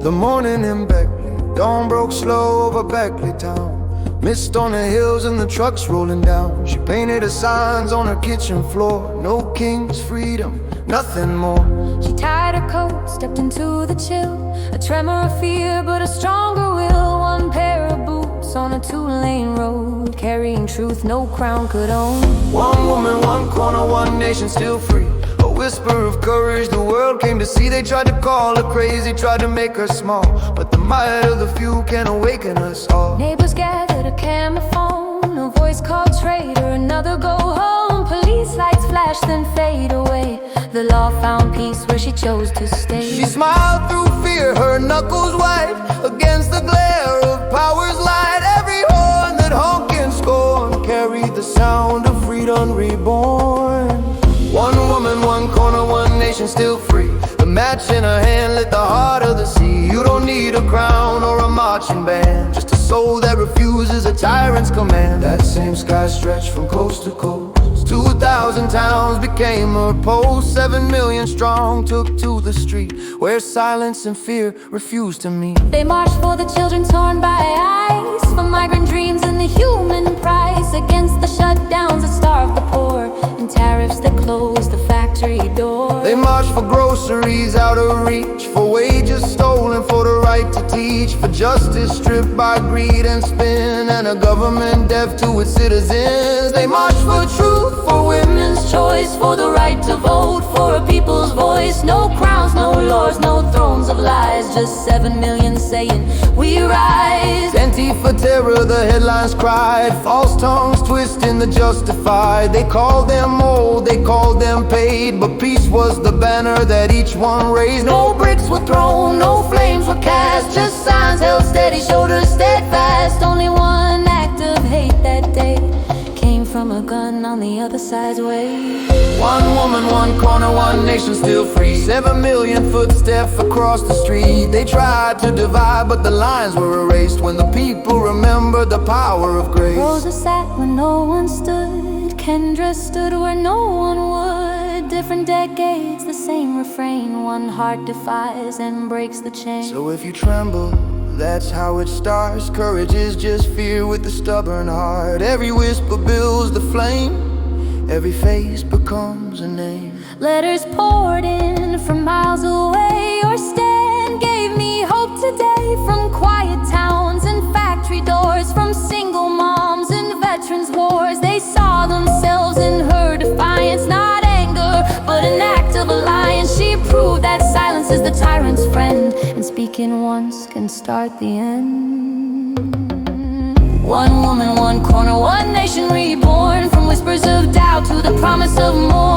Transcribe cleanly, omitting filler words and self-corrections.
The morning in Beckley, dawn broke slow over Beckley town. Mist on the hills and the trucks rolling down. She painted her signs on her kitchen floor. No king's freedom, nothing more. She tied her coat, stepped into the chill. A tremor of fear, but a stronger will. One pair of boots on a two-lane road, carrying truth no crown could own. One woman, one corner, one nation still free. A whisper of courage the world came to see. They tried to call her crazy, tried to make her small, but the might of the few can awaken us all. Neighbors gathered, a camera phone, a voice called traitor, another go home. Police lights flash, then fade away. The law found peace where she chose to stay. She smiled through fear, her knuckles white, against the glare of power's light. Every horn that honked in scorn carried the sound of freedom reborn. One woman, one corner, one nation still free. The match in her hand lit the heart of the sea. You don't need a crown or a marching band, just a soul that refuses a tyrant's command. That same sky stretched from coast to coast. 2,000 towns became her post. 7 million strong took to the street, where silence and fear refused to meet. They marched for the children torn by ice, for migrant dreams and the human price, against the shutdowns that starved the poor, and tariffs that closed the factory door. They marched for groceries out of reach, for wages stolen, for the right to teach, for justice stripped by greed and spin, and a government deaf to its citizens. They marched for truth, for women's choice, for the right to vote, for a people's voice. No crowns, no lords, no thrones of lies, just 7 million saying, we rise. Antifa terror, the headlines cried, false tongues twisting the justified. They called them old, they called them paid, but peace was the banner that each one raised. No bricks were thrown, no flames were cast, just signs held steady, shoulders steadfast. Only one act of hate that day came from a gun on the other side's way. One woman, one corner, one nation still free. 7 million footsteps across the street. They tried to divide, but the lines were erased when the people remembered the power of grace. Rosa sat where no one stood, Kendra stood where no one would. Different decades, the same refrain. One heart defies and breaks the chain. So if you tremble, that's how it starts. Courage is just fear with a stubborn heart. Every whisper builds the flame, every face becomes a name. Letters poured in from miles away. Your stand gave me hope today. From quiet towns and factory doors, from single moms and veterans' wars. They saw themselves in her defiance, not anger, but an act of alliance. She proved that silence is the tyrant's friend, and speaking once can start the end. One woman, one corner, one nation reborn, from whispers of doubt to the promise of more.